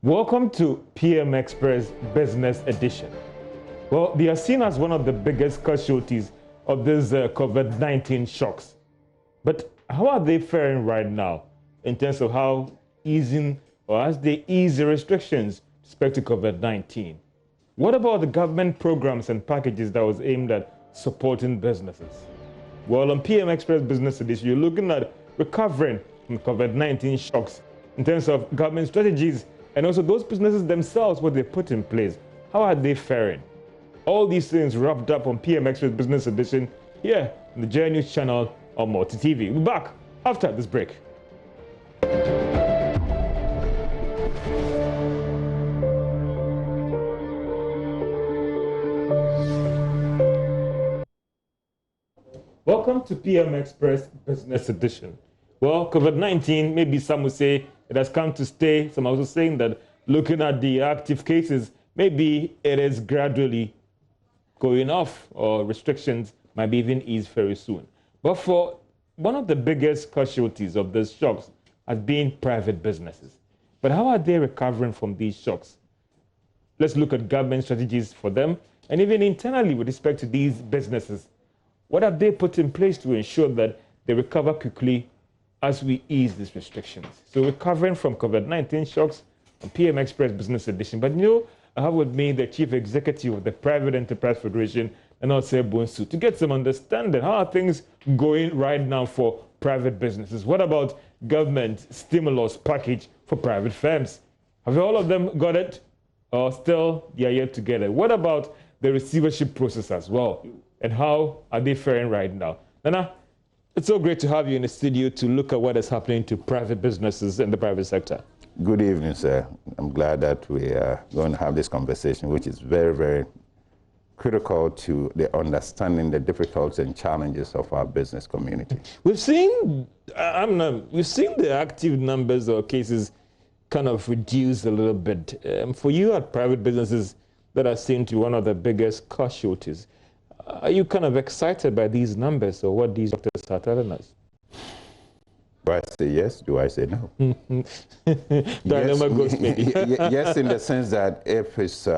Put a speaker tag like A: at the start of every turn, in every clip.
A: Welcome to PM Express Business Edition. Well, they are seen as one of the biggest casualties of these COVID-19 shocks. But how are they faring right now in terms of how easing or as they ease the restrictions with respect to COVID-19? What about the government programs and packages that was aimed at supporting businesses? Well, on PM Express Business Edition, you're looking at recovering from COVID-19 shocks in terms of government strategies and also those businesses themselves, what they put in place. How are they faring? All these things wrapped up on PM Express Business Edition here on the J News channel on Multi TV. We'll be back after this break. Welcome to PM Express Business Edition. Well, COVID-19, maybe some would say it has come to stay. Some are also saying that looking at the active cases, maybe it is gradually going off or restrictions might be even eased very soon. But for one of the biggest casualties of these shocks has been private businesses. But how are they recovering from these shocks? Let's look at government strategies for them and even internally with respect to these businesses. What have they put in place to ensure that they recover quickly as we ease these restrictions? So recovering from COVID-19 shocks on PM Express Business Edition. But I have with me the Chief Executive of the Private Enterprise Federation, and also Bonsu, to get some understanding. How are things going right now for private businesses? What about government stimulus package for private firms? Have all of them got it? Or still they are yet to get it? What about the receivership process as well? And how are they faring right now? Nana, it's so great to have you in the studio to look at what is happening to private businesses in the private sector.
B: Good evening, sir. I'm glad that we are going to have this conversation, which is very, very critical to the understanding the difficulties and challenges of our business community.
A: We've seen the active numbers or cases kind of reduce a little bit. For you at private businesses that are seen to be one of the biggest casualties, are you kind of excited by these numbers or what these doctors are telling us?
B: Do I say yes? Do I say no?
A: Yes,
B: in the sense that if it's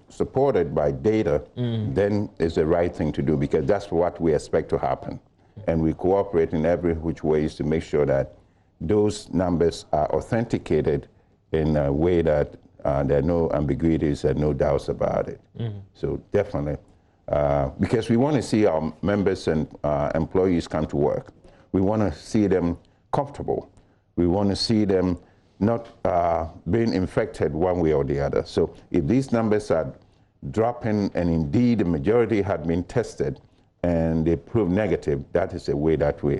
B: supported by data, then it's the right thing to do, because that's what we expect to happen. And we cooperate in every which ways to make sure that those numbers are authenticated in a way that there are no ambiguities and no doubts about it. So definitely, because we want to see our members and employees come to work. We want to see them comfortable. We want to see them not being infected one way or the other. So if these numbers are dropping and indeed the majority had been tested and they prove negative, that is the way that we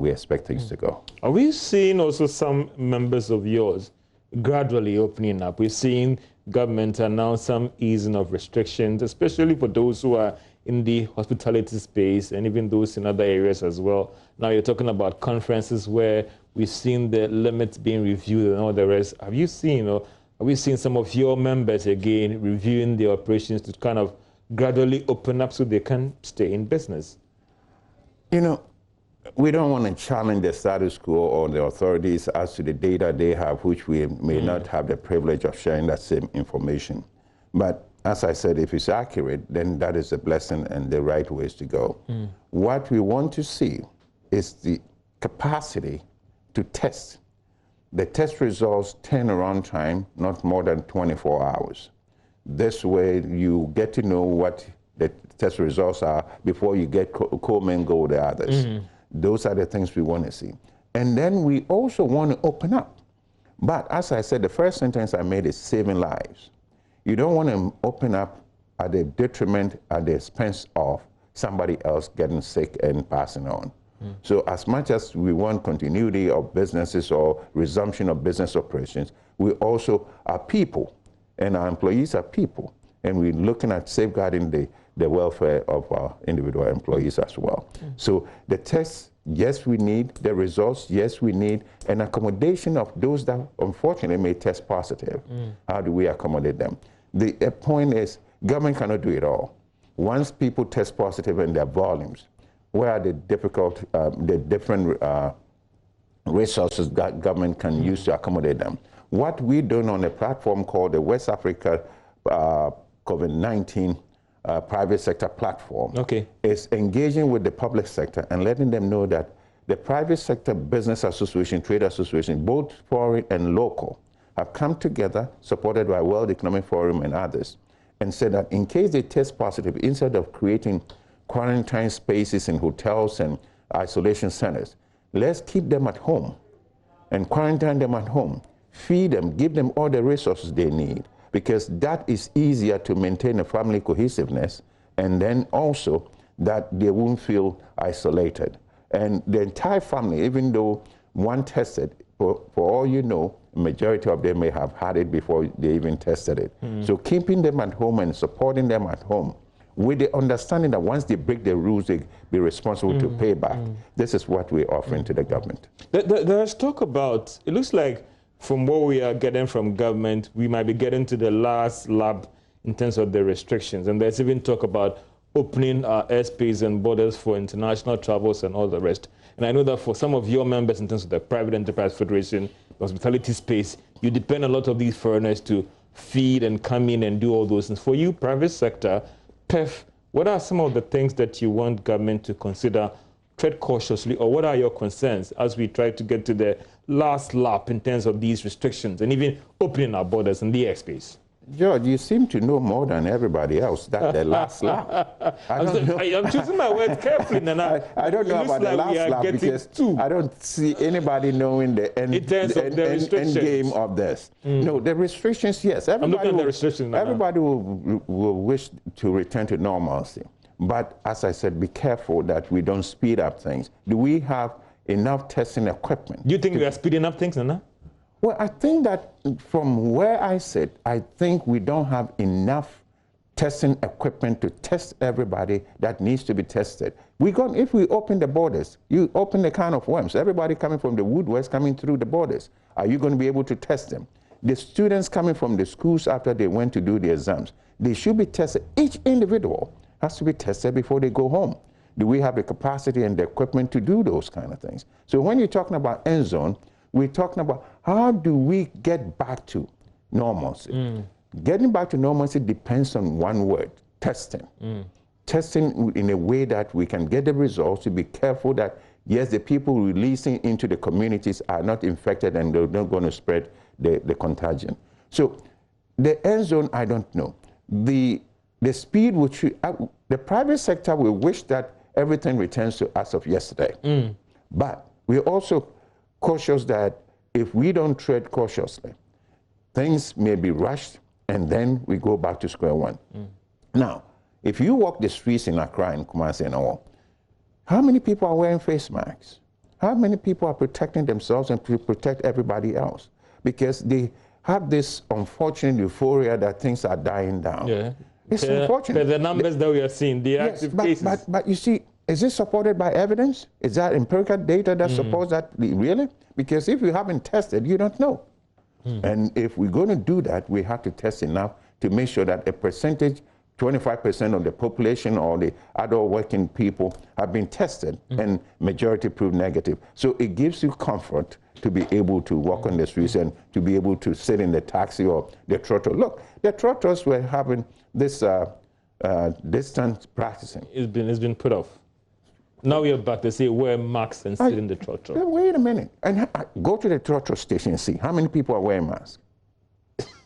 B: expect things to go.
A: Are we seeing also some members of yours gradually opening up? We're seeing government announce some easing of restrictions, especially for those who are in the hospitality space and even those in other areas as well. Now you're talking about conferences where we've seen the limits being reviewed and all the rest. Have you seen, or have we seen some of your members again reviewing the operations to kind of gradually open up so they can stay in business?
B: You know, we don't want to challenge the status quo or the authorities as to the data they have, which we may not have the privilege of sharing that same information. But as I said, if it's accurate, then that is a blessing and the right ways to go. What we want to see is the capacity to test. The test results turnaround time, not more than 24 hours. This way you get to know what the test results are before you get commingle with the others. Those are the things we want to see. And then we also want to open up. But as I said, the first sentence I made is saving lives. You don't want to open up at the detriment, at the expense of somebody else getting sick and passing on. So as much as we want continuity of businesses or resumption of business operations, we also are people, and our employees are people. And we're looking at safeguarding the welfare of our individual employees as well. So the tests, yes, we need. The results, yes, we need. And accommodation of those that unfortunately may test positive. How do we accommodate them? The point is, government cannot do it all. Once people test positive in their volumes, where are the different resources that government can use to accommodate them? what we're doing on a platform called the West Africa COVID-19 private sector platform is engaging with the public sector and letting them know that the private sector business association, trade association, both foreign and local, have come together, supported by World Economic Forum and others, and said that in case they test positive, instead of creating quarantine spaces in hotels and isolation centers, let's keep them at home and quarantine them at home, feed them, give them all the resources they need, because that is easier to maintain a family cohesiveness, and then also that they won't feel isolated. And the entire family, even though one tested, for all you know, a majority of them may have had it before they even tested it. So keeping them at home and supporting them at home with the understanding that once they break the rules, they be responsible to pay back. This is what we're offering to the government.
A: There's talk about, it looks like from what we are getting from government, we might be getting to the last lap in terms of the restrictions. And there's even talk about opening our airspace and borders for international travels and all the rest. And I know that for some of your members in terms of the Private Enterprise Federation, the hospitality space, you depend on a lot of these foreigners to feed and come in and do all those things. For you, private sector, PEF, what are some of the things that you want government to consider, tread cautiously, or what are your concerns as we try to get to the last lap in terms of these restrictions and even opening our borders and the airspace?
B: George, you seem to know more than everybody else. That the last lap.
A: I'm choosing my words carefully, Nana.
B: I don't know about the last lap because I don't see anybody knowing the end game of this. No, the restrictions, yes.
A: I'm looking at the restrictions, Nana.
B: Everybody will wish to return to normalcy. But as I said, be careful that we don't speed up things. Do we have enough testing equipment?
A: Do you think we are speeding up things, Nana?
B: Well, I think that from where I sit, I think we don't have enough testing equipment to test everybody that needs to be tested. If we open the borders, you open the can of worms, everybody coming from the Woodwest coming through the borders, are you going to be able to test them? The students coming from the schools after they went to do the exams, they should be tested. Each individual has to be tested before they go home. Do we have the capacity and the equipment to do those kind of things? So when you're talking about end zone, we're talking about how do we get back to normalcy? Getting back to normalcy depends on one word, testing. Testing in a way that we can get the results, to be careful that, yes, the people releasing into the communities are not infected and they're not going to spread the contagion. So the end zone, I don't know. The speed which the private sector will wish that everything returns to as of yesterday. But we're also cautious that if we don't tread cautiously, things may be rushed and then we go back to square one. Now, if you walk the streets in Accra and Kumasi and all, how many people are wearing face masks? How many people are protecting themselves and to protect everybody else? Because they have this unfortunate euphoria that things are dying down. It's unfortunate.
A: The numbers that we are seeing, the active cases.
B: But you see, is this supported by evidence? Is that empirical data that supports that really? Because if you haven't tested, you don't know. And if we're going to do that, we have to test enough to make sure that a percentage, 25% of the population or the adult working people have been tested and majority proved negative. So it gives you comfort to be able to walk on the streets and to be able to sit in the taxi or the trotto. Look, the trottos were having this distance practicing.
A: It's been put off. Now we're back to say wear masks and sit in the trotto.
B: Wait a minute. And go to the trotto station and see how many people are wearing masks.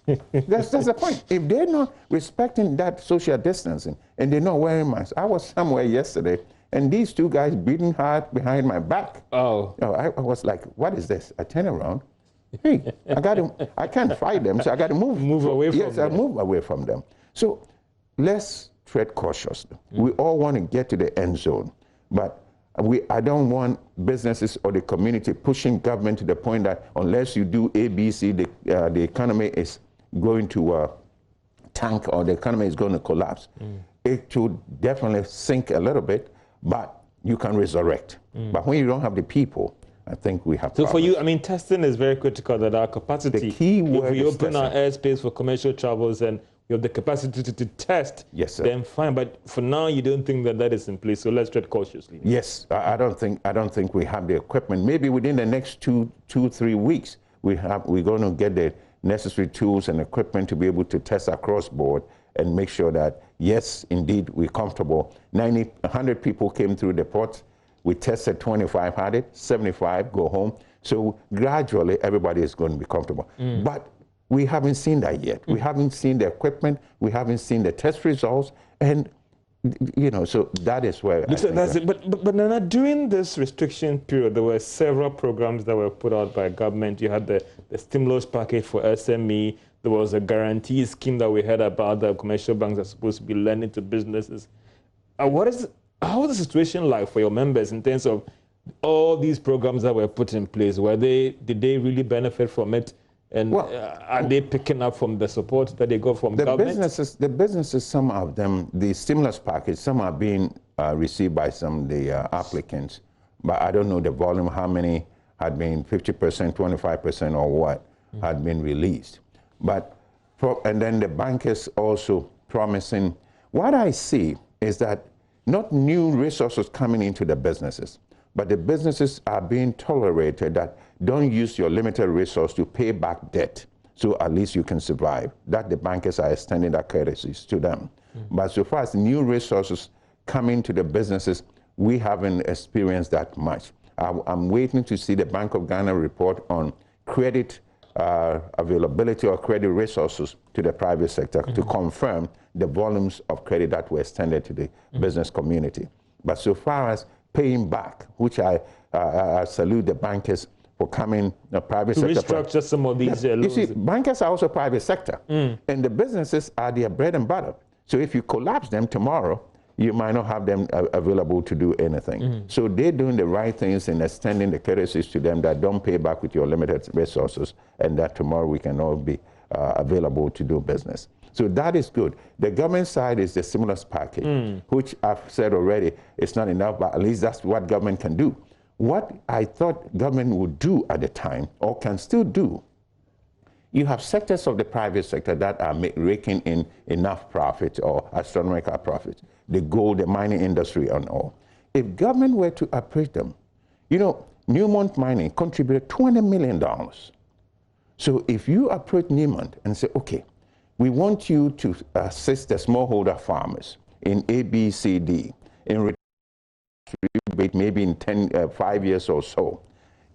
B: That's the point. If they're not respecting that social distancing and they're not wearing masks. I was somewhere yesterday and these two guys breathing hard behind my back. I was like, what is this? I turn around. Hey, I can't fight them, so I got to move
A: away from them.
B: Yes, I move away from them. So let's tread cautiously. We all want to get to the end zone. But I don't want businesses or the community pushing government to the point that unless you do A, B, C, the economy is going to tank or the economy is going to collapse. It should definitely sink a little bit, but you can resurrect. But when you don't have the people, I think we have problems.
A: For you, I mean, testing is very critical, that our capacity,
B: the key word
A: if we open our airspace for commercial travels and you have the capacity to test,
B: yes, sir,
A: then fine. But for now, you don't think that is in place. So let's tread cautiously.
B: Yes, I don't think we have the equipment. Maybe within the next 2-3 weeks, we're going to get the necessary tools and equipment to be able to test across board and make sure that, yes, indeed, we're comfortable. 100 people came through the port. We tested 25, had it, 75 go home. So gradually, everybody is going to be comfortable. But we haven't seen that yet. We haven't seen the equipment. We haven't seen the test results. And, you know, so that is where
A: that's it. But Nana, during this restriction period, there were several programs that were put out by government. You had the stimulus package for SME. There was a guarantee scheme that we heard about that commercial banks are supposed to be lending to businesses. How is the situation like for your members in terms of all these programs that were put in place? Did they really benefit from it? And are they picking up from the support that they got from government?
B: The businesses, some of them, the stimulus package, some are being received by some of the applicants. But I don't know the volume, how many had been 50%, 25% or what had been released. But, and then the bankers also promising. What I see is that not new resources coming into the businesses, but the businesses are being tolerated that don't use your limited resource to pay back debt, so at least you can survive. That the bankers are extending that courtesies to them. But so far as new resources coming to the businesses, we haven't experienced that much. I'm waiting to see the Bank of Ghana report on credit availability or credit resources to the private sector to confirm the volumes of credit that were extended to the business community. But so far as paying back, which I salute the bankers for coming, the private
A: to
B: sector.
A: Restructure some of these loans.
B: You see, bankers are also private sector, and the businesses are their bread and butter. So if you collapse them tomorrow, you might not have them available to do anything. So they're doing the right things in extending the courtesies to them that don't pay back with your limited resources, and that tomorrow we can all be available to do business. So that is good. The government side is the stimulus package, which I've said already, it's not enough, but at least that's what government can do. What I thought government would do at the time, or can still do, you have sectors of the private sector that are raking in enough profit or astronomical profit. The gold, the mining industry and all. If government were to appraise them, you know, Newmont Mining contributed $20 million. So if you approach Newmont and say, okay, we want you to assist the smallholder farmers in A, B, C, D, in rebate maybe in 5 years or so,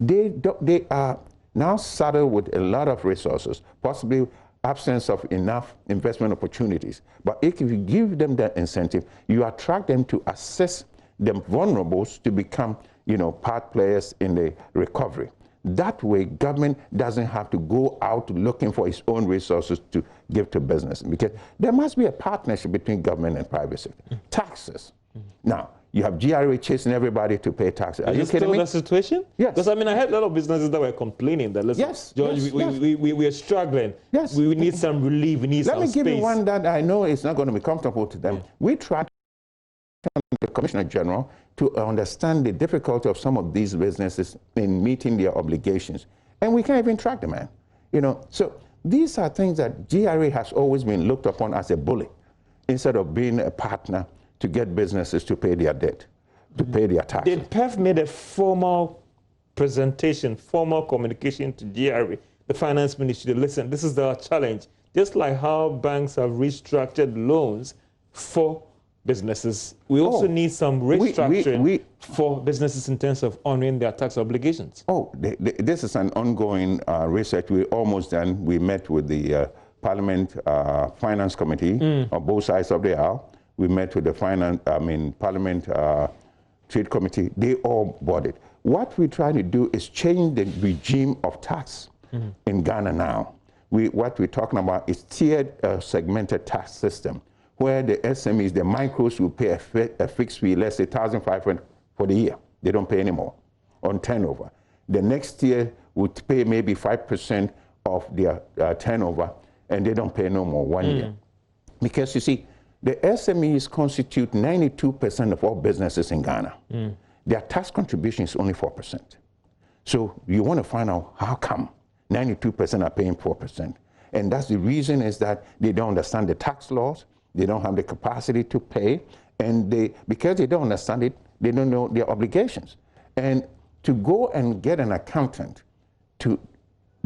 B: they are now saddled with a lot of resources, possibly absence of enough investment opportunities. But if you give them that incentive, you attract them to assess the vulnerables to become, you know, part players in the recovery. That way, government doesn't have to go out looking for its own resources to give to business, because there must be a partnership between government and private sector. Taxes. Now, you have GRA chasing everybody to pay taxes. Are you kidding me?
A: Is this still the situation?
B: Yes.
A: Because, I mean, I had a lot of businesses that were complaining that, listen,
B: yes,
A: George,
B: yes,
A: we are struggling.
B: Yes.
A: We need some relief. We need some space.
B: Let me give you one that I know is not going to be comfortable to them. We tried the Commissioner General to understand the difficulty of some of these businesses in meeting their obligations. And we can't even track the man. You know, so these are things that GRA has always been looked upon as a bully, instead of being a partner to get businesses to pay their debt, to pay their taxes.
A: Did PEF made a formal presentation, formal communication to GRA, the finance ministry, to listen, this is our challenge. Just like how banks have restructured loans for businesses, we also need some restructuring for businesses in terms of honoring their tax obligations.
B: This is an ongoing research. We're almost done. We met with the Parliament Finance Committee on both sides of the aisle. We met with the Parliament Trade Committee. They all bought it. What we try to do is change the regime of tax in Ghana now. What we're talking about is tiered segmented tax system, where the SMEs, the micros, will pay a fixed fee, let's say $1,500 for the year. They don't pay anymore on turnover. The next year would pay maybe 5% of their turnover, and they don't pay no more 1 year. Because you see, the SMEs constitute 92% of all businesses in Ghana. Their tax contribution is only 4%. So you want to find out how come 92% are paying 4%. And that's the reason, is that they don't understand the tax laws, they don't have the capacity to pay, and because they don't understand it, they don't know their obligations. And to go and get an accountant to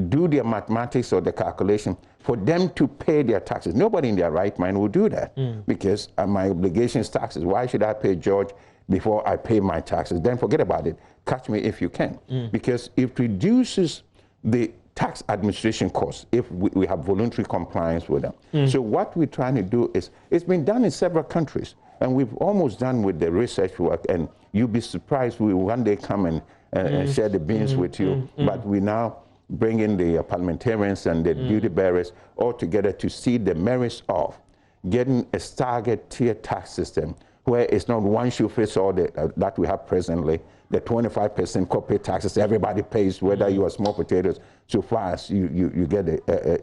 B: do their mathematics or the calculation for them to pay their taxes. Nobody in their right mind will do that because my obligation is taxes. Why should I pay George before I pay my taxes? Then forget about it. Catch me if you can. Because it reduces the tax administration costs if we have voluntary compliance with them. So what we're trying to do is, it's been done in several countries, and we've almost done with the research work, and you'll be surprised we one day come and share the beans with you, but we now bring in the parliamentarians and the duty bearers all together to see the merits of getting a staggered tier tax system where it's not one shoe fits all that we have presently, the 25% corporate taxes everybody pays, whether you are small potatoes, so far as you get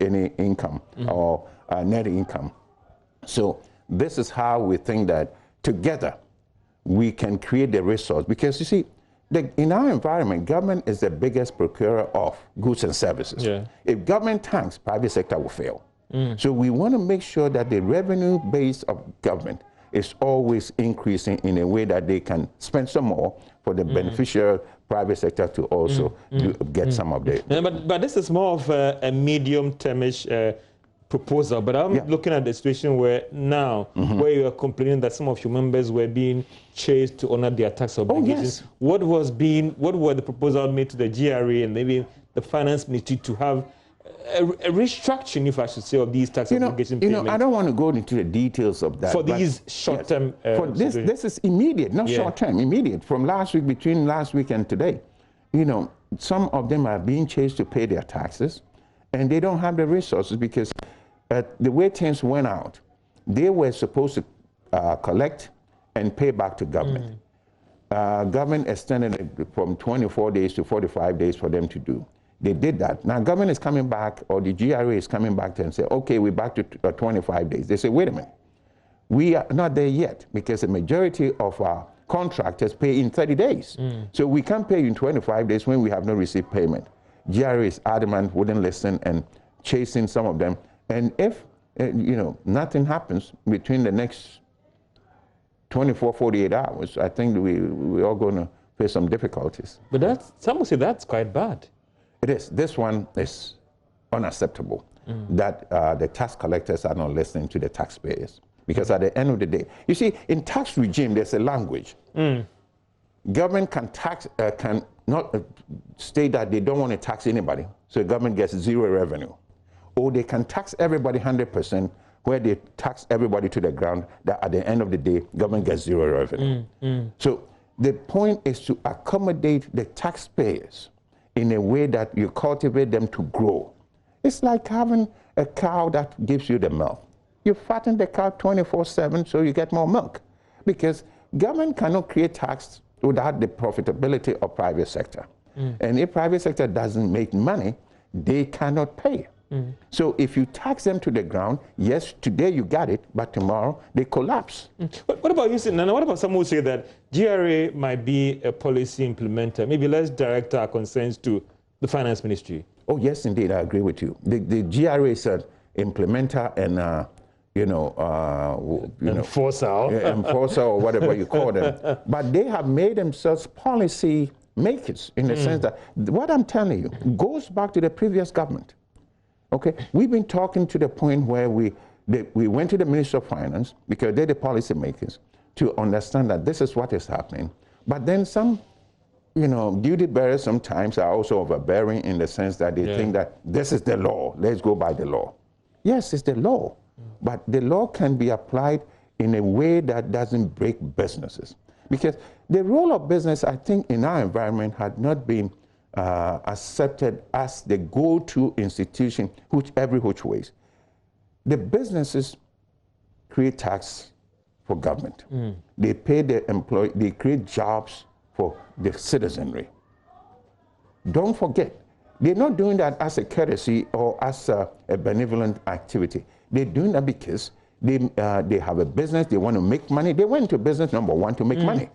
B: any income or net income. So this is how we think that together we can create the resource, because you see, in our environment, government is the biggest procurer of goods and services. Yeah. If government tanks, private sector will fail. So we want to make sure that the revenue base of government is always increasing in a way that they can spend some more for the beneficial private sector to also get some of the...
A: But this is more of a medium-termish proposal, but I'm looking at the situation where now, where you are complaining that some of your members were being chased to honor their tax obligations. What were the proposals made to the GRA and maybe the finance ministry to have a restructuring, if I should say, of these tax obligation payments?
B: I don't want to go into the details of that.
A: For these short-term...
B: this is immediate, not short-term, immediate. From last week, between last week and today, some of them are being chased to pay their taxes, and they don't have the resources because the way things went out, they were supposed to collect and pay back to government. Government extended it from 24 days to 45 days for them to do. They did that. Now government is coming back, or the GRA is coming back to and say, okay, we're back to 25 days. They say, wait a minute, we are not there yet because the majority of our contractors pay in 30 days. So we can't pay you in 25 days when we have not received payment. GRA is adamant, wouldn't listen, and chasing some of them. And if, nothing happens between the next 24, 48 hours, I think we're all going to face some difficulties.
A: But some would say that's quite bad.
B: It is. This one is unacceptable, that the tax collectors are not listening to the taxpayers. Because at the end of the day, you see, in tax regime, there's a language. Government can not state that they don't want to tax anybody, so government gets zero revenue. Or they can tax everybody 100%, where they tax everybody to the ground, that at the end of the day, government gets zero revenue. So the point is to accommodate the taxpayers in a way that you cultivate them to grow. It's like having a cow that gives you the milk. You fatten the cow 24/7 so you get more milk. Because government cannot create tax without the profitability of private sector. And if private sector doesn't make money, they cannot pay. So if you tax them to the ground, yes, today you got it, but tomorrow they collapse.
A: What about you, Nana? What about someone who say that GRA might be a policy implementer? Maybe let's direct our concerns to the finance ministry.
B: Oh, yes, indeed, I agree with you. The GRA is an implementer and, enforcer or whatever you call them. But they have made themselves policy makers in the sense that what I'm telling you goes back to the previous government. Okay, we've been talking to the point where we went to the Minister of Finance, because they're the policy makers, to understand that this is what is happening. But then some, duty bearers sometimes are also overbearing in the sense that they think that this is the law, let's go by the law. Yes, it's the law, but the law can be applied in a way that doesn't break businesses. Because the role of business, I think, in our environment had not been accepted as the go-to institution, every which ways. The businesses create tax for government. They pay their employees, they create jobs for the citizenry. Don't forget, they're not doing that as a courtesy or as a benevolent activity. They're doing that because they have a business, they want to make money. They went to business, number one, to make money.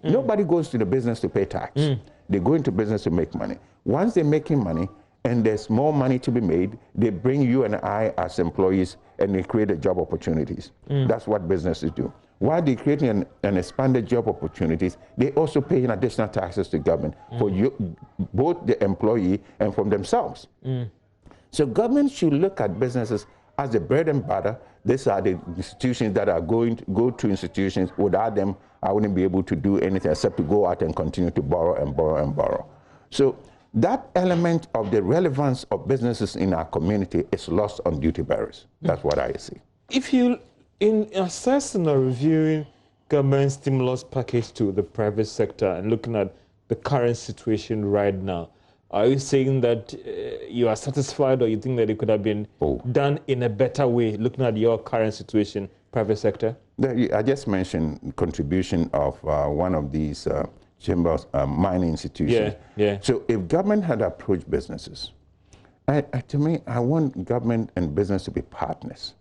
B: Nobody goes to the business to pay tax. They go into business to make money. Once they're making money and there's more money to be made, they bring you and I as employees and they create job opportunities. That's what businesses do. while they're creating an expanded job opportunities, they also paying additional taxes to government for both the employee and from themselves. So government should look at businesses as the bread and butter. These are the institutions that are going to go to institutions. Without them, I wouldn't be able to do anything except to go out and continue to borrow and borrow and borrow. So that element of the relevance of businesses in our community is lost on duty bearers. That's what I see.
A: If you, in assessing or reviewing government stimulus package to the private sector and looking at the current situation right now, are you saying that you are satisfied, or you think that it could have been done in a better way, looking at your current situation, private sector?
B: I just mentioned contribution of one of these chambers, mining institutions. So if government had approached businesses, to me, I want government and business to be partners.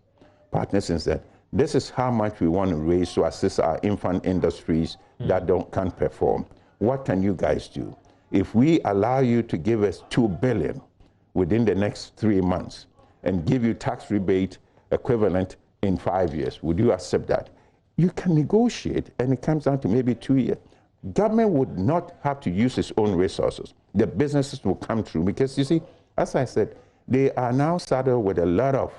B: Partners in that this is how much we want to raise to assist our infant industries that can't perform. What can you guys do? If we allow you to give us $2 billion within the next 3 months and give you tax rebate equivalent in 5 years, would you accept that? You can negotiate, and it comes down to maybe 2 years. Government would not have to use its own resources. The businesses will come through because, you see, as I said, they are now saddled with a lot of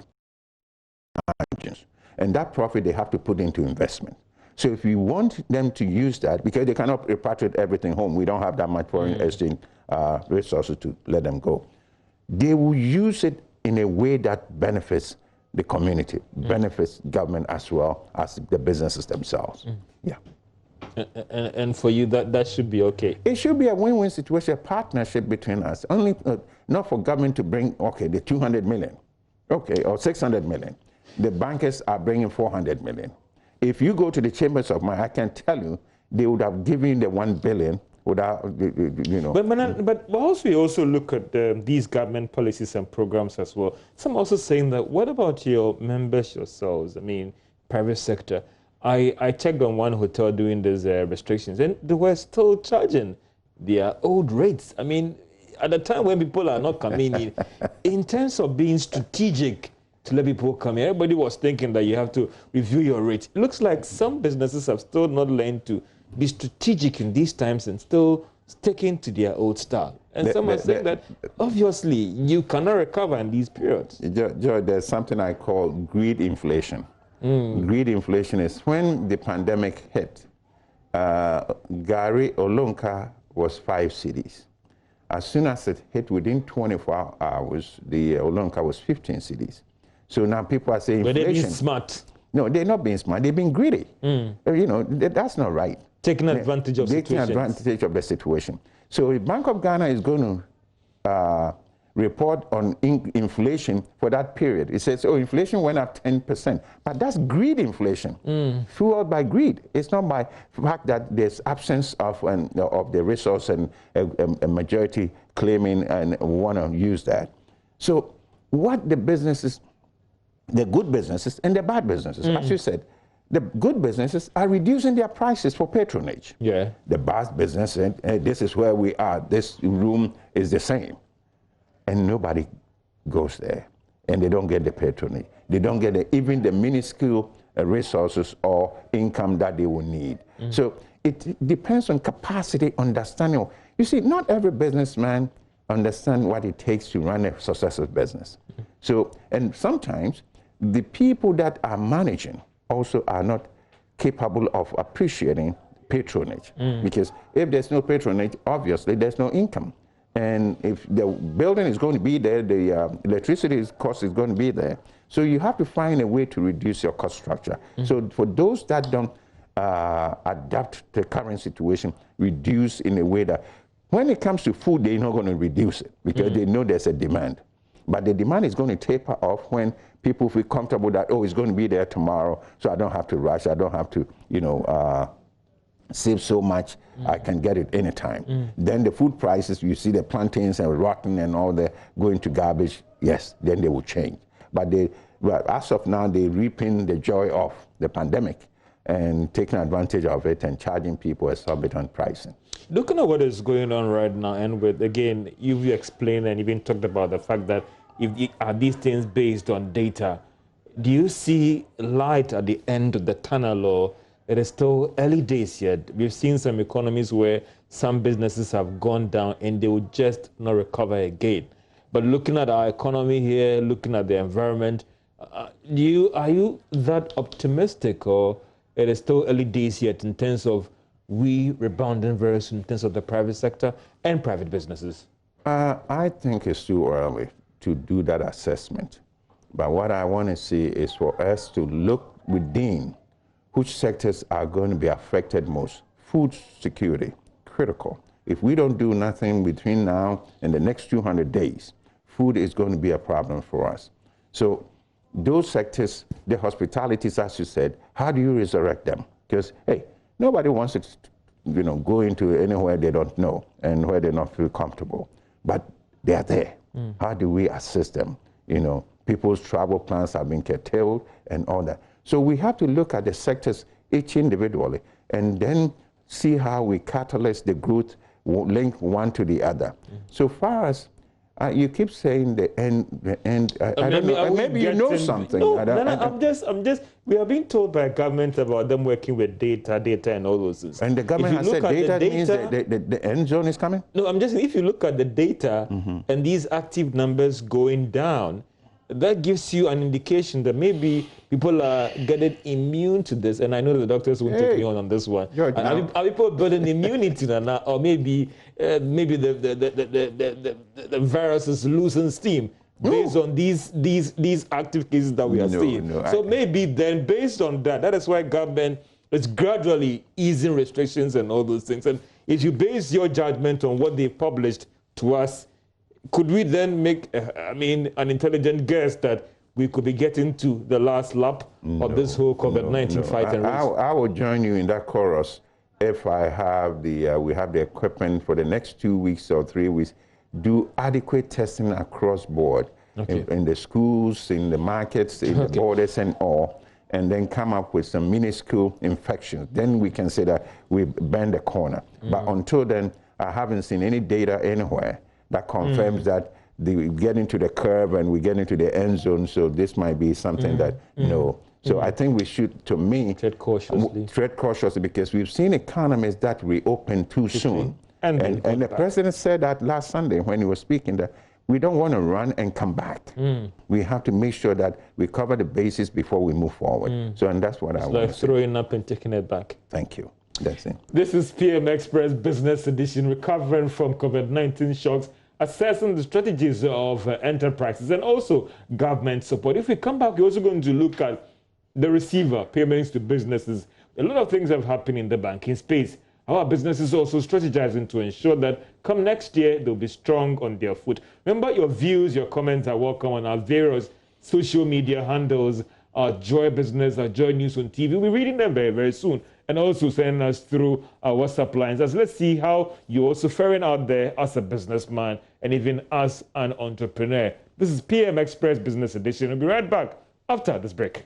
B: margins, and that profit they have to put into investment. So if you want them to use that, because they cannot repatriate everything home, we don't have that much foreign exchange resources to let them go, they will use it in a way that benefits the community, benefits government as well as the businesses themselves. Yeah.
A: And for you, that should be okay? It
B: should be a win-win situation, a partnership between us. Only not for government to bring, okay, the 200 million, okay, or 600 million. The bankers are bringing 400 million. If you go to the chambers of mine, I can tell you, they would have given the 1 billion without, you know.
A: But also, we also look at these government policies and programs as well. Some also saying that, what about your members yourselves? I mean, private sector. I checked on one hotel doing these restrictions, and they were still charging their old rates. I mean, at the time when people are not coming in terms of being strategic to let people come here, everybody was thinking that you have to review your rates. It looks like some businesses have still not learned to be strategic in these times and still sticking to their old style. And some are saying that, obviously, you cannot recover in these periods.
B: George, there's something I call greed inflation. Greed inflation is when the pandemic hit, Gary Olonka was 5 cedis. As soon as it hit within 24 hours, the Olonka was 15 cedis. So now people are saying
A: but
B: inflation.
A: They're being smart.
B: No, they're not being smart. They're being greedy. You know, that's not right.
A: Taking advantage of
B: taking advantage of the situation. So if Bank of Ghana is going to report on inflation for that period, it says, oh, inflation went up 10%. But that's greed inflation, fueled by greed. It's not by the fact that there's absence of the resource and a majority claiming and want to use that. So what the businesses, the good businesses and the bad businesses, as you said, the good businesses are reducing their prices for patronage.
A: Yeah.
B: The bad business, and this is where we are, this room is the same. And nobody goes there. And they don't get the patronage. They don't get even the minuscule resources or income that they will need. So it depends on capacity, understanding. You see, not every businessman understands what it takes to run a successful business. So, and sometimes the people that are managing also are not capable of appreciating patronage. Because if there's no patronage, obviously there's no income. And if the building is going to be there, the electricity cost is going to be there. So you have to find a way to reduce your cost structure. So for those that don't adapt to the current situation, reduce in a way that when it comes to food, they're not going to reduce it because they know there's a demand. But the demand is going to taper off when people feel comfortable that, oh, it's going to be there tomorrow, so I don't have to rush, I don't have to, you know, save so much, I can get it anytime. Then the food prices, you see the plantains and rotten and all that going to garbage, yes, then they will change. But as of now, they're reaping the joy of the pandemic and taking advantage of it and charging people exorbitant pricing.
A: Looking at what is going on right now, and with, again, you've explained and even talked about the fact that are these things based on data, do you see light at the end of the tunnel, or it is still early days yet. We've seen some economies where some businesses have gone down and they will just not recover again. But looking at our economy here, looking at the environment, are you that optimistic, or it is still early days yet in terms of we rebounding very soon in terms of the private sector and private businesses?
B: I think it's too early to do that assessment. But what I want to see is for us to look within which sectors are going to be affected most. Food security, critical. If we don't do nothing between now and the next 200 days, food is going to be a problem for us. So those sectors, the hospitalities, as you said, how do you resurrect them? Because, hey, nobody wants to go into anywhere they don't know and where they don't feel comfortable. But they are there. How do we assist them? People's travel plans have been curtailed and all that. So we have to look at the sectors each individually and then see how we catalyze the growth, link one to the other. So far as you keep saying the end, I don't know, maybe you know something.
A: No, I'm just, we are being told by government about them working with data and all those things.
B: And the government has said data means the end zone is coming?
A: No, I'm just saying, if you look at the data and these active numbers going down, that gives you an indication that maybe people are getting immune to this. And I know the doctors won't take me on this one. Are people building immunity now, or maybe the virus is losing steam based on these active cases that we are seeing? So maybe then, based on that, that is why government is gradually easing restrictions and all those things. And if you base your judgment on what they published to us, could we then make, an intelligent guess that we could be getting to the last lap of this whole COVID-19 fight and race?
B: I will join you in that chorus if I have we have the equipment for the next 2 weeks or 3 weeks, do adequate testing across board in the schools, in the markets, in the borders and all, and then come up with some minuscule infections. Then we can say that we bend the corner. But until then, I haven't seen any data anywhere that confirms that we get into the curve and we get into the end zone. So this might be something that, no. So I think we should, to me, tread cautiously because we've seen economies that reopen too soon. And the president said that last Sunday when he was speaking, that we don't want to run and come back. We have to make sure that we cover the bases before we move forward. So, and that's what I want to say.
A: Like throwing up and taking it back.
B: Thank you. That's it.
A: This is PM Express Business Edition, recovering from COVID-19 shocks, assessing the strategies of enterprises and also government support. If we come back, we're also going to look at the receiver payments to businesses. A lot of things have happened in the banking space. Our businesses also strategizing to ensure that come next year, they'll be strong on their foot. Remember, your views, your comments are welcome on our various social media handles, our Joy Business, our Joy News on TV. We'll be reading them very, very soon. And also sending us through our WhatsApp lines. As let's see how you're also faring out there as a businessman and even as an entrepreneur. This is PM Express Business Edition. We'll be right back after this break.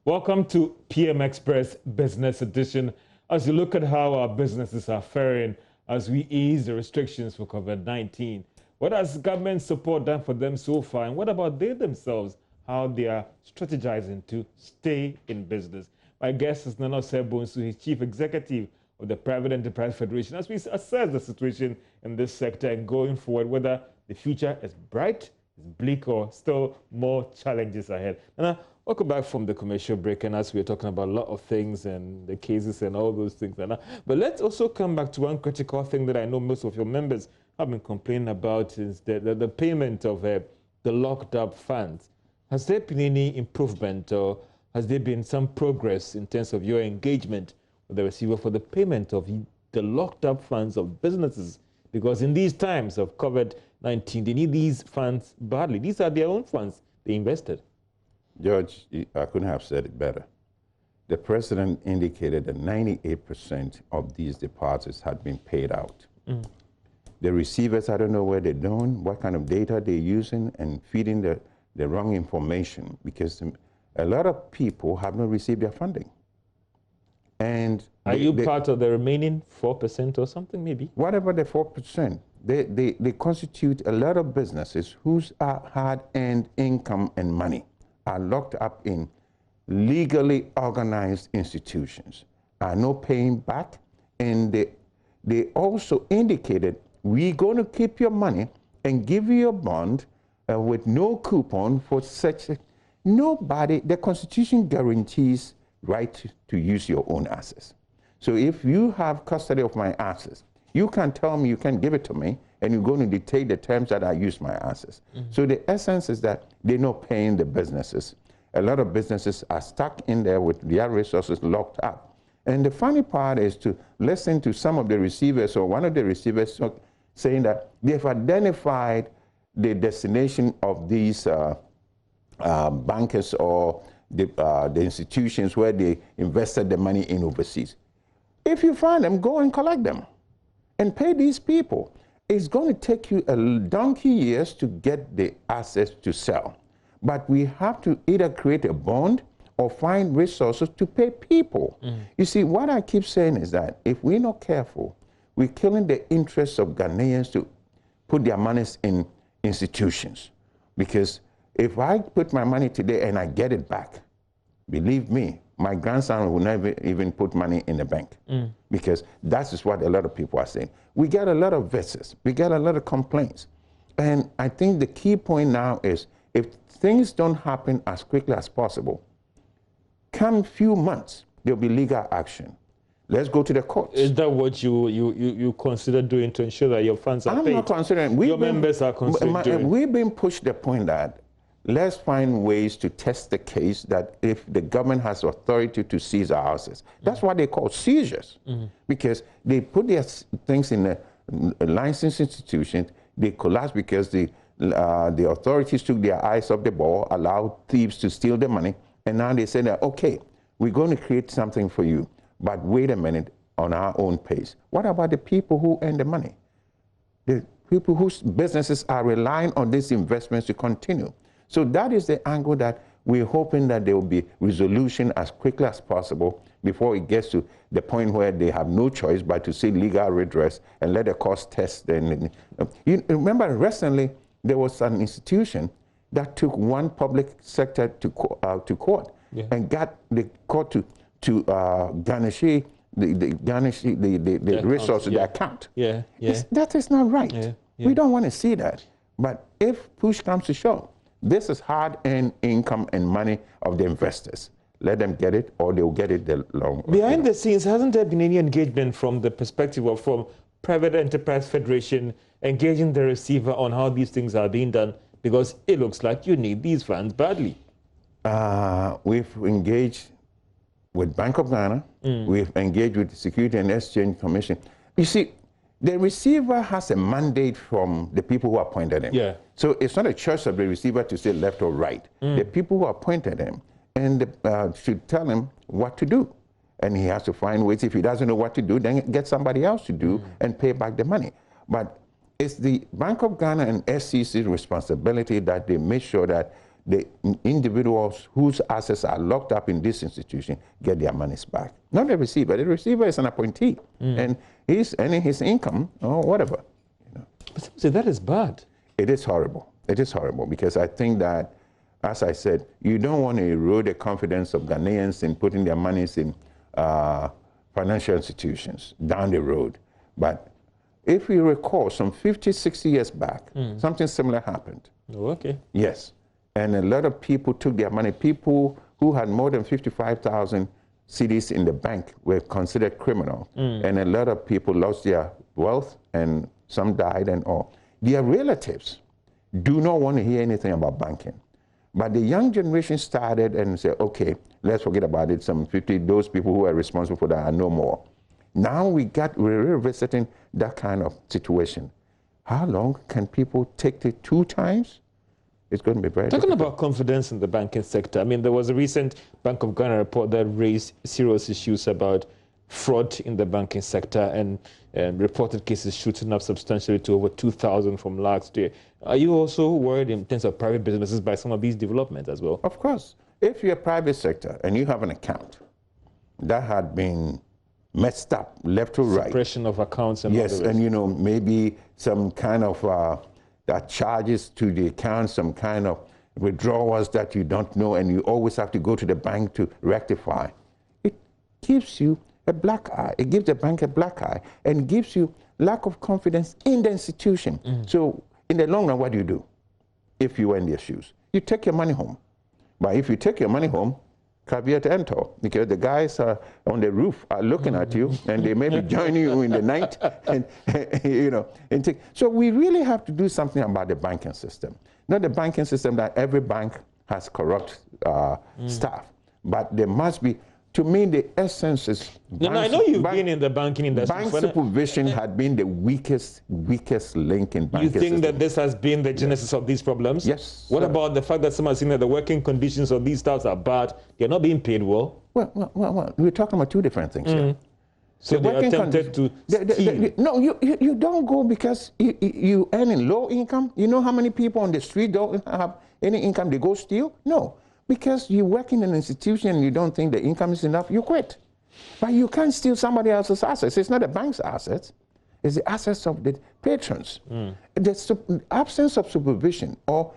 A: Welcome to PM Express Business Edition. As you look at how our businesses are faring as we ease the restrictions for COVID-19, what has government support done for them so far? And what about they themselves, how they are strategizing to stay in business? My guest is Nana Sebonsu, he's Chief Executive of the Private Enterprise Federation, as we assess the situation in this sector and going forward, whether the future is bright, is bleak, or still more challenges ahead. Nana, welcome back from the commercial break, and as we're talking about a lot of things and the cases and all those things. But let's also come back to one critical thing that I know most of your members have been complaining about is the payment of the locked up funds. Has there been any improvement, or has there been some progress in terms of your engagement with the receiver for the payment of the locked up funds of businesses? Because in these times of COVID-19, they need these funds badly. These are their own funds they invested.
B: George, I couldn't have said it better. The president indicated that 98% of these deposits had been paid out. The receivers, I don't know where they're doing, what kind of data they're using, and feeding the wrong information, because a lot of people have not received their funding. And
A: are you part of the remaining 4% or something, maybe?
B: Whatever the 4%, they constitute a lot of businesses whose hard-earned income and money are locked up in legally organized institutions, are not paying back, and they also indicated, we're going to keep your money and give you a bond with no coupon for such. Nobody, the Constitution guarantees right to use your own assets. So if you have custody of my assets, you can tell me, you can give it to me, and you're going to dictate the terms that I use my assets. So the essence is that they're not paying the businesses. A lot of businesses are stuck in there with their resources locked up. And the funny part is to listen to some of the receivers, or one of the receivers saying that they've identified the destination of these bankers or the institutions where they invested the money in overseas. If you find them, go and collect them and pay these people. It's going to take you a donkey years to get the assets to sell. But we have to either create a bond or find resources to pay people. You see, what I keep saying is that if we're not careful, we're killing the interests of Ghanaians to put their monies in institutions. Because if I put my money today and I get it back, believe me, my grandson will never even put money in the bank. Because that is what a lot of people are saying. We get a lot of visits. We get a lot of complaints. And I think the key point now is, if things don't happen as quickly as possible, come few months, there'll be legal action. Let's go to the courts.
A: Is that what you consider doing to ensure that your funds are paid?
B: I'm not considering.
A: Your members are considering doing.
B: We've been pushed the point that let's find ways to test the case that if the government has authority to seize our houses. That's what they call seizures. Because they put their things in a licensed institution, they collapse because the authorities took their eyes off the ball, allowed thieves to steal the money, and now they say that, okay, we're going to create something for you, but wait a minute, on our own pace. What about the people who earn the money? The people whose businesses are relying on these investments to continue. So that is the angle that we're hoping that there will be resolution as quickly as possible before it gets to the point where they have no choice but to seek legal redress and let the courts test. You remember recently there was an institution that took one public sector to court and got the court to garnish the resources, the account. That is not right. We don't want to see that. But if push comes to shove, this is hard-earned income and money of the investors. Let them get it, or they'll get it the long.
A: Behind the scenes, hasn't there been any engagement from the perspective of from Private Enterprise Federation engaging the receiver on how these things are being done? Because it looks like you need these funds badly.
B: We've engaged with Bank of Ghana. We've engaged with the Security and Exchange Commission. You see, the receiver has a mandate from the people who appointed him. So it's not a choice of the receiver to say left or right. The people who appointed him and should tell him what to do. And he has to find ways. If he doesn't know what to do, then get somebody else to do and pay back the money. But it's the Bank of Ghana and SCC's responsibility that they make sure that the individuals whose assets are locked up in this institution get their monies back. Not the receiver. The receiver is an appointee, and he's earning his income or whatever.
A: But that is bad.
B: It is horrible. It is horrible because I think that, as I said, you don't want to erode the confidence of Ghanaians in putting their monies in financial institutions down the road. But if you recall, some 50, 60 years back, something similar happened.
A: Oh, okay.
B: Yes. And a lot of people took their money. People who had more than 55,000 cedis in the bank were considered criminal. And a lot of people lost their wealth, and some died and all. Their relatives do not want to hear anything about banking. But the young generation started and said, okay, let's forget about it. Some 50, those people who are responsible for that are no more. Now we're revisiting that kind of situation. How long can people take it 2 times? It's going to be very
A: Talking
B: difficult.
A: about confidence in the banking sector, I mean, there was a recent Bank of Ghana report that raised serious issues about fraud in the banking sector, and reported cases shooting up substantially to over 2,000 from last year. Are you also worried in terms of private businesses by some of these developments as well?
B: Of course. If you're a private sector and you have an account, that had been messed up left to right.
A: Suppression of accounts and
B: yes,
A: all the rest.
B: and you know, maybe some kind of charges to the account, some kind of withdrawals that you don't know, and you always have to go to the bank to rectify. It gives you a black eye. It gives the bank a black eye and gives you lack of confidence in the institution. So in the long run, what do? If you were in their shoes? You take your money home. But if you take your money home, caveat emptor, because the guys on the roof are looking at you, and they may be joining you in the night, and you know. So we really have to do something about the banking system. Not the banking system that every bank has corrupt staff, but there must be. To me, the essence is.
A: No, I know you've been in the banking industry.
B: Bank supervision had been the weakest link in banking.
A: You think that this has been the genesis of these problems?
B: Yes.
A: What about the fact that some are saying that the working conditions of these staffs are bad? They're not being paid well.
B: Well, we're talking about two different things here.
A: So they attempted to steal.
B: No, you don't go because you earn in low income. You know how many people on the street don't have any income, they go steal? No. Because you work in an institution and you don't think the income is enough, you quit. But you can't steal somebody else's assets. It's not the bank's assets. It's the assets of the patrons. The absence of supervision or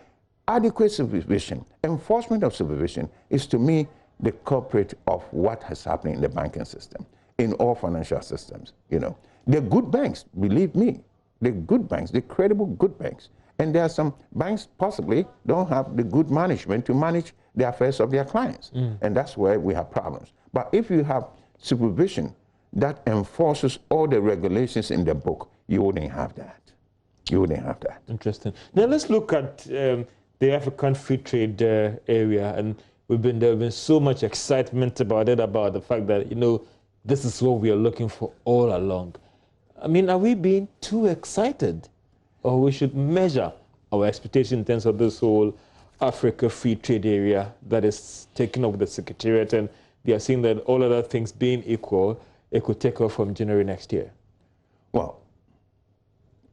B: adequate supervision, enforcement of supervision is to me the culprit of what has happened in the banking system, in all financial systems. You know, the good banks, believe me, the good banks, the credible good banks, and there are some banks possibly don't have the good management to manage the affairs of their clients. And that's where we have problems. But if you have supervision that enforces all the regulations in the book, you wouldn't have that. You wouldn't have that.
A: Interesting. Now let's look at the African free trade area. And there's been so much excitement about it, about the fact that, you know, this is what we are looking for all along. I mean, are we being too excited? Or we should measure our expectation in terms of this whole Africa free trade area that is taken up with the Secretariat, and they are seeing that all other things being equal, it could take off from January next year?
B: Well,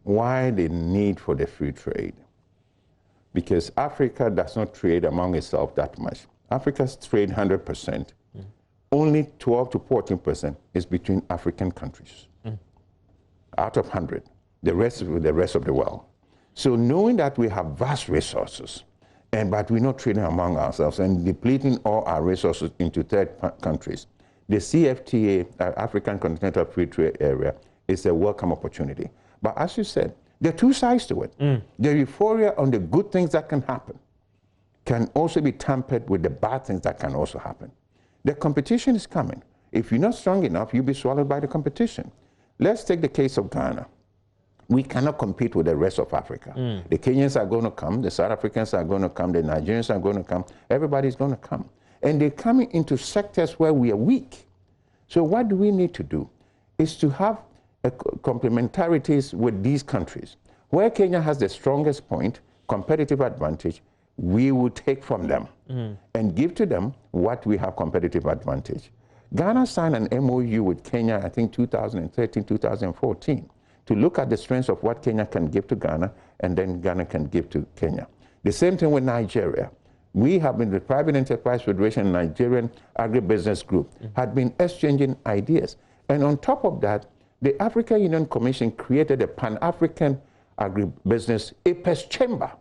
B: why the need for the free trade? Because Africa does not trade among itself that much. Africa's trade 100%. Only 12 to 14% is between African countries. Out of 100. The rest is with the rest of the world. So knowing that we have vast resources, but we're not trading among ourselves and depleting all our resources into third countries, the CFTA, African Continental Free Trade Area, is a welcome opportunity. But as you said, there are two sides to it. The euphoria on the good things that can happen can also be tampered with the bad things that can also happen. The competition is coming. If you're not strong enough, you'll be swallowed by the competition. Let's take the case of Ghana. We cannot compete with the rest of Africa. The Kenyans are going to come, the South Africans are going to come, the Nigerians are going to come, everybody's going to come. And they're coming into sectors where we are weak. So what do we need to do? Is to have complementarities with these countries. Where Kenya has the strongest point, competitive advantage, we will take from them and give to them what we have competitive advantage. Ghana signed an MOU with Kenya, I think 2013, 2014. to look at the strengths of what Kenya can give to Ghana, and then Ghana can give to Kenya. The same thing with Nigeria. We have been, the Private Enterprise Federation and Nigerian Agribusiness Group, had been exchanging ideas. And on top of that, the African Union Commission created a Pan-African Agribusiness Apex Chamber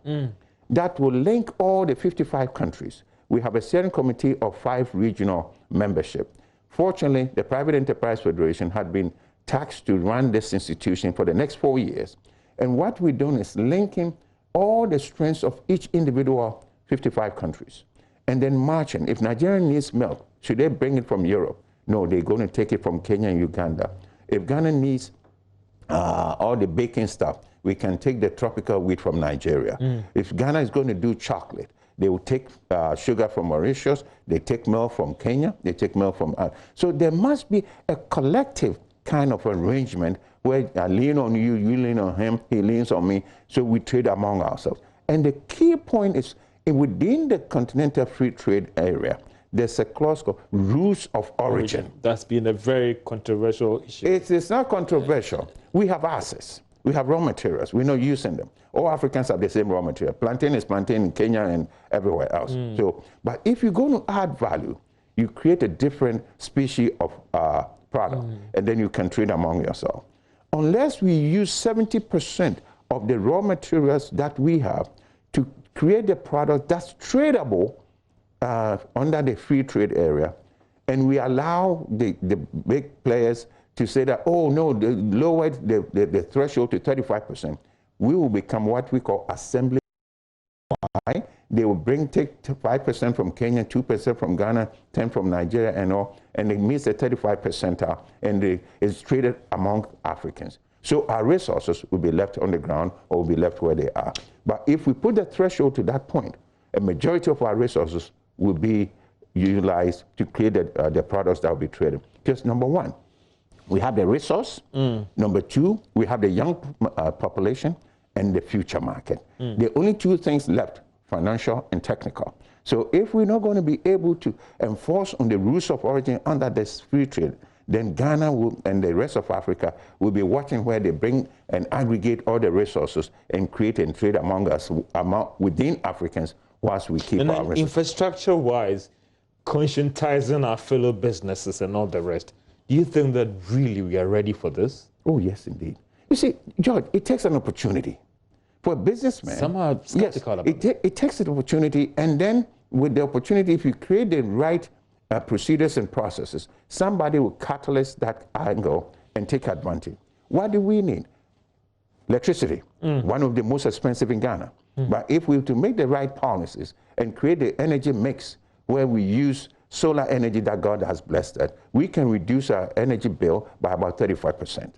B: that will link all the 55 countries. We have a steering committee of 5 regional membership. Fortunately, the Private Enterprise Federation had been tasked to run this institution for the next 4 years. And what we're doing is linking all the strengths of each individual 55 countries, and then marching. If Nigeria needs milk, should they bring it from Europe? No, they're going to take it from Kenya and Uganda. If Ghana needs all the baking stuff, we can take the tropical wheat from Nigeria. If Ghana is going to do chocolate, they will take sugar from Mauritius, they take milk from Kenya, they take milk from... so there must be a collective kind of arrangement where I lean on you, you lean on him, he leans on me, so we trade among ourselves. And the key point is, within the Continental Free Trade Area, there's a clause called rules of origin.
A: That's been a very controversial issue.
B: It's not controversial. We have assets. We have raw materials. We're not using them. All Africans have the same raw material. Plantain is plantain in Kenya and everywhere else. So, but if you're going to add value, You create a different species of product, and then you can trade among yourself. Unless we use 70% of the raw materials that we have to create a product that's tradable under the free trade area, and we allow the big players to say that, oh no, lower the threshold to 35%, we will become what we call assembly. Why? They will take 5% from Kenya, 2% from Ghana, 10% from Nigeria and all, and it means the 35% out, and it's traded among Africans. So our resources will be left on the ground or will be left where they are. But if we put the threshold to that point, a majority of our resources will be utilized to create the products that will be traded. Because number one, we have the resource. Number two, we have the young population and the future market. The only two things left, financial and technical. So if we're not going to be able to enforce on the rules of origin under this free trade, then Ghana and the rest of Africa will be watching where they bring and aggregate all the resources and create and trade among us, within Africans, whilst we keep our resources.
A: Infrastructure-wise, conscientizing our fellow businesses and all the rest, do you think that really we are ready for this?
B: Oh, yes, indeed. You see, George, it takes an opportunity. For a businessman,
A: some are skeptical about
B: it takes an opportunity, and then with the opportunity, if you create the right procedures and processes, somebody will catalyst that angle and take advantage. What do we need? Electricity, one of the most expensive in Ghana. But if we were to make the right policies and create the energy mix where we use solar energy that God has blessed us, we can reduce our energy bill by about 35%.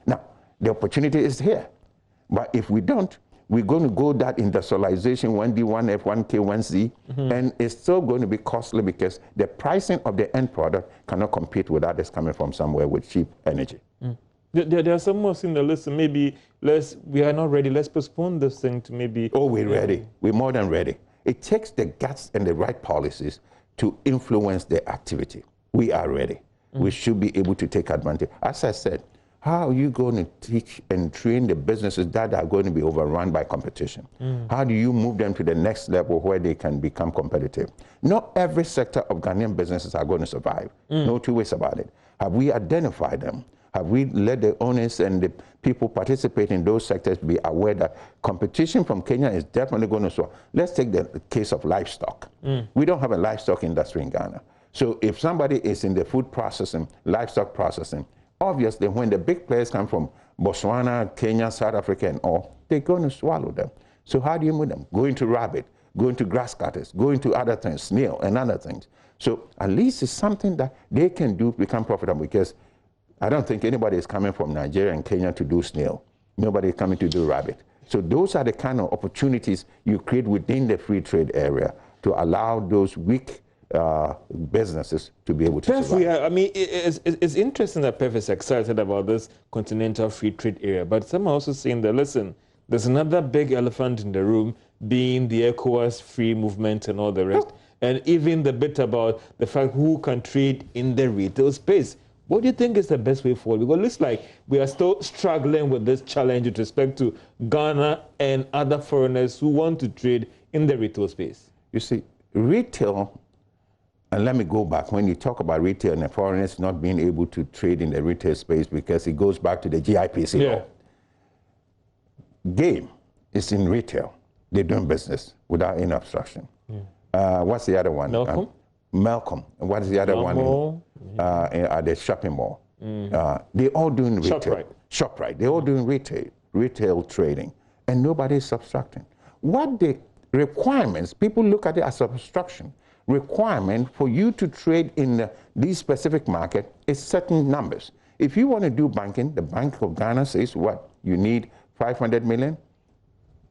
B: Now, the opportunity is here. But if we don't, we're going to go that industrialization 1D, 1F, 1K, 1Z, and it's still going to be costly because the pricing of the end product cannot compete with others coming from somewhere with cheap energy.
A: There are some more saying that, listen, maybe we are not ready, let's postpone this thing to maybe...
B: Oh, we're ready. We're more than ready. It takes the guts and the right policies to influence the activity. We are ready. We should be able to take advantage. As I said, how are you going to teach and train the businesses that are going to be overrun by competition? How do you move them to the next level where they can become competitive? Not every sector of Ghanaian businesses are going to survive. No two ways about it. Have we identified them? Have we let the owners and the people participating in those sectors be aware that competition from Kenya is definitely going to soar? Let's take the case of livestock. We don't have a livestock industry in Ghana. So if somebody is in the food processing, livestock processing, obviously when the big players come from Botswana, Kenya, South Africa and all, they're going to swallow them. So how do you move them? Go into rabbit, go into grass cutters, go into other things, snail and other things. So at least it's something that they can do, become profitable, because I don't think anybody is coming from Nigeria and Kenya to do snail. Nobody is coming to do rabbit. So those are the kind of opportunities you create within the free trade area to allow those weak businesses to be able to survive.
A: I mean, it's interesting that Pef is excited about this continental free trade area, but some are also saying that, listen, there's another big elephant in the room, being the ECOWAS free movement and all the rest, and even the bit about the fact who can trade in the retail space. What do you think is the best way forward? Because it looks like we are still struggling with this challenge with respect to Ghana and other foreigners who want to trade in the retail space.
B: You see, retail, and let me go back, when you talk about retail and the foreigners not being able to trade in the retail space, because it goes back to the GIPC law. Game is in retail. They're doing business without any obstruction. What's the other one?
A: Malcolm?
B: Malcolm. And what is the other one? At the shopping mall. They're all doing retail. ShopRite. They're all doing retail trading. And nobody is obstructing. What the requirements, people look at it as obstruction. Requirement for you to trade in these specific market is certain numbers. If you want to do banking, the Bank of Ghana says what? You need 500 million.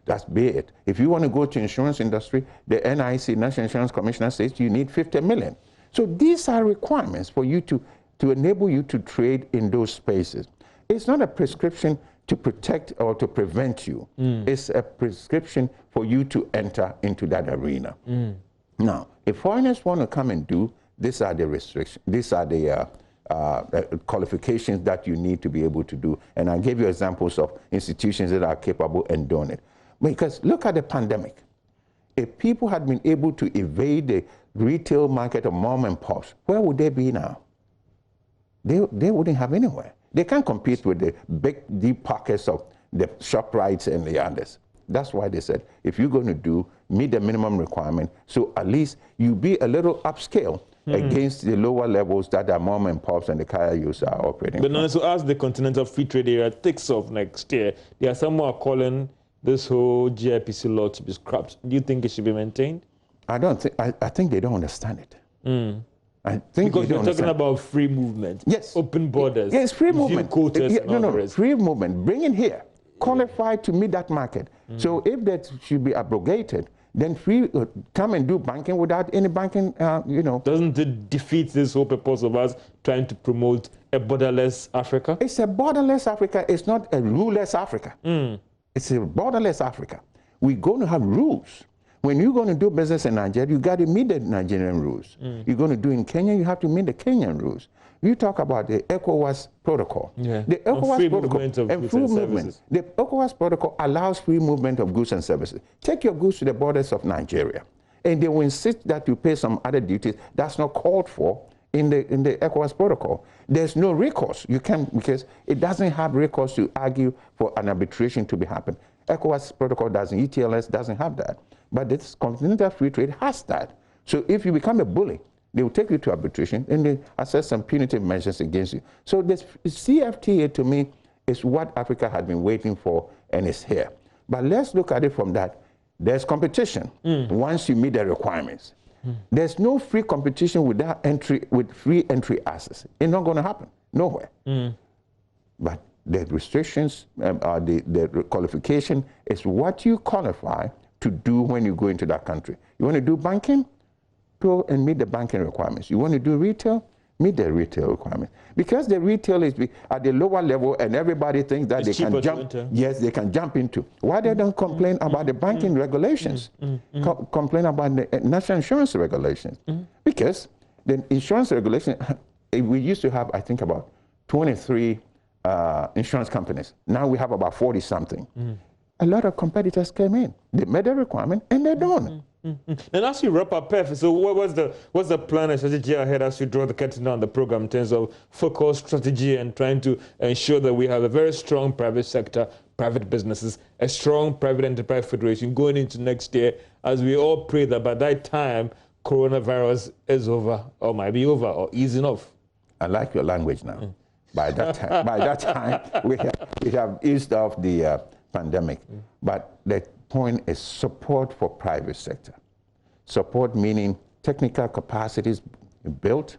B: That's be it. If you want to go to insurance industry, the NIC, National Insurance Commissioner, says you need 50 million. So these are requirements for you to enable you to trade in those spaces. It's not a prescription to protect or to prevent you. It's a prescription for you to enter into that arena. Now, if foreigners want to come and do, these are the restrictions, these are the qualifications that you need to be able to do. And I gave you examples of institutions that are capable and doing it. Because look at the pandemic. If people had been able to evade retail market of mom and pops, where would they be now? They wouldn't have anywhere. They can't compete with the big, deep pockets of the ShopRites and the others. That's why they said, if you're going to meet the minimum requirement, so at least you be a little upscale against the lower levels that our mom and pops and the kaya use are operating.
A: But now, so as the Continental Free Trade Area takes off next year, there are some who are calling this whole GIPC law to be scrapped. Do you think it should be maintained?
B: I don't think. I think they don't understand it. I think
A: because we're talking about free movement.
B: Yes.
A: Open borders.
B: Yes, free movement.
A: Quotas
B: free movement. Bring it here. Qualify to meet that market. So if that should be abrogated, then free come and do banking without any banking,
A: Doesn't it defeat this whole purpose of us trying to promote a borderless Africa?
B: It's a borderless Africa. It's not a ruleless Africa. It's a borderless Africa. We're going to have rules. When you're going to do business in Nigeria, you got to meet the Nigerian rules. You're going to do in Kenya, you have to meet the Kenyan rules. You talk about the ECOWAS protocol.
A: Yeah.
B: The ECOWAS
A: free
B: protocol
A: movement of
B: and
A: goods
B: free
A: and
B: movement.
A: services.
B: The ECOWAS protocol allows free movement of goods and services. Take your goods to the borders of Nigeria, and they will insist that you pay some other duties that's not called for in the ECOWAS protocol. There's no recourse. You can't, because it doesn't have recourse to argue for an arbitration to be happen. ECOWAS protocol doesn't, ETLS doesn't have that. But this Continental Free Trade has that. So if you become a bully, they will take you to arbitration and they assess some punitive measures against you. So this CFTA to me is what Africa had been waiting for, and it's here. But let's look at it from that. There's competition once you meet the requirements. There's no free competition without free entry access. It's not going to happen, nowhere. But the restrictions, the qualification is what you qualify to do when you go into that country. You want to do banking? Go and meet the banking requirements. You want to do retail? Meet the retail requirements. Because the retail is at the lower level and everybody thinks that they can jump. Yes, they can jump into. Why they don't complain about the banking regulations? Complain about the national insurance regulations. Because the insurance regulation, we used to have, I think, about 23 insurance companies. Now we have about 40 something. A lot of competitors came in. They made a requirement and they're done.
A: And as you wrap up, Pef, so what's the plan and strategy ahead as you draw the curtain on the program in terms of focus, strategy, and trying to ensure that we have a very strong private sector, private businesses, a strong private enterprise federation going into next year, as we all pray that by that time, coronavirus is over, or might be over, or easing off?
B: I like your language now. By that time, we have eased off the pandemic. But the point is support for private sector. Support meaning technical capacities built,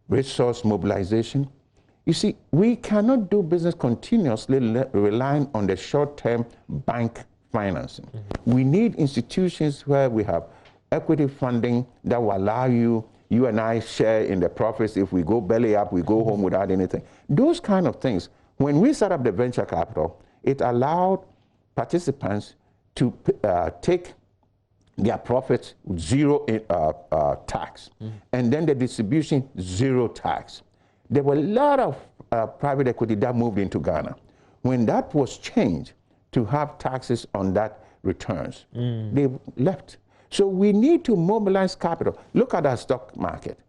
B: resource mobilization. You see, we cannot do business continuously relying on the short-term bank financing. We need institutions where we have equity funding that will allow you and I share in the profits. If we go belly up, we go home without anything. Those kind of things. When we set up the venture capital, it allowed participants to take their profits zero tax, and then the distribution zero tax. There were a lot of private equity that moved into Ghana. When that was changed to have taxes on that returns, they left. So we need to mobilize capital. Look at our stock market.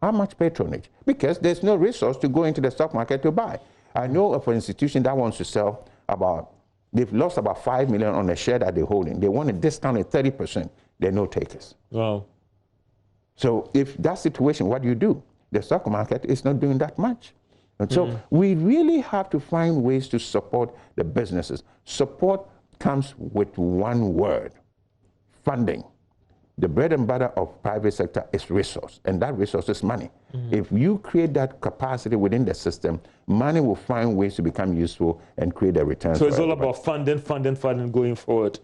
B: How much patronage? Because there's no resource to go into the stock market to buy. I know of an institution that wants to sell they've lost about 5 million on a share that they're holding. They want to discount it 30%. There are no takers.
A: Wow.
B: So if that situation, what do you do? The stock market is not doing that much. And so we really have to find ways to support the businesses. Support comes with one word: funding. The bread and butter of private sector is resource, and that resource is money. If you create that capacity within the system, money will find ways to become useful and create a return.
A: So it's all about funding going forward.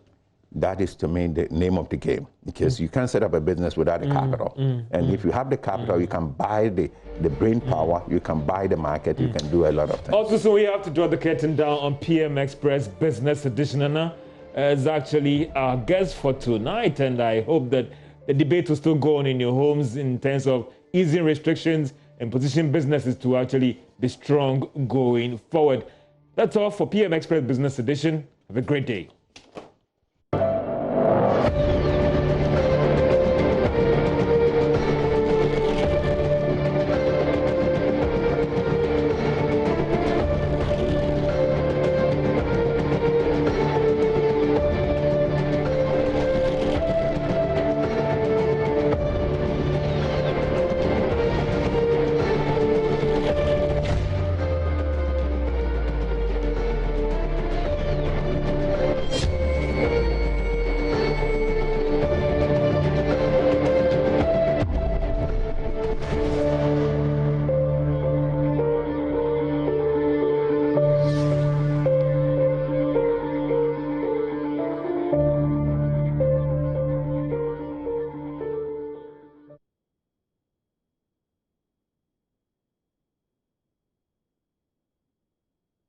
B: That is, to me, the name of the game, because you can't set up a business without the capital. And if you have the capital, you can buy the brain power, you can buy the market, you can do a lot of things.
A: Also, so we have to draw the curtain down on PM Express Business Edition. Anna is actually our guest for tonight, and I hope that the debate will still go on in your homes in terms of easing restrictions and positioning businesses to actually be strong going forward. That's all for PM Express Business Edition. Have a great day.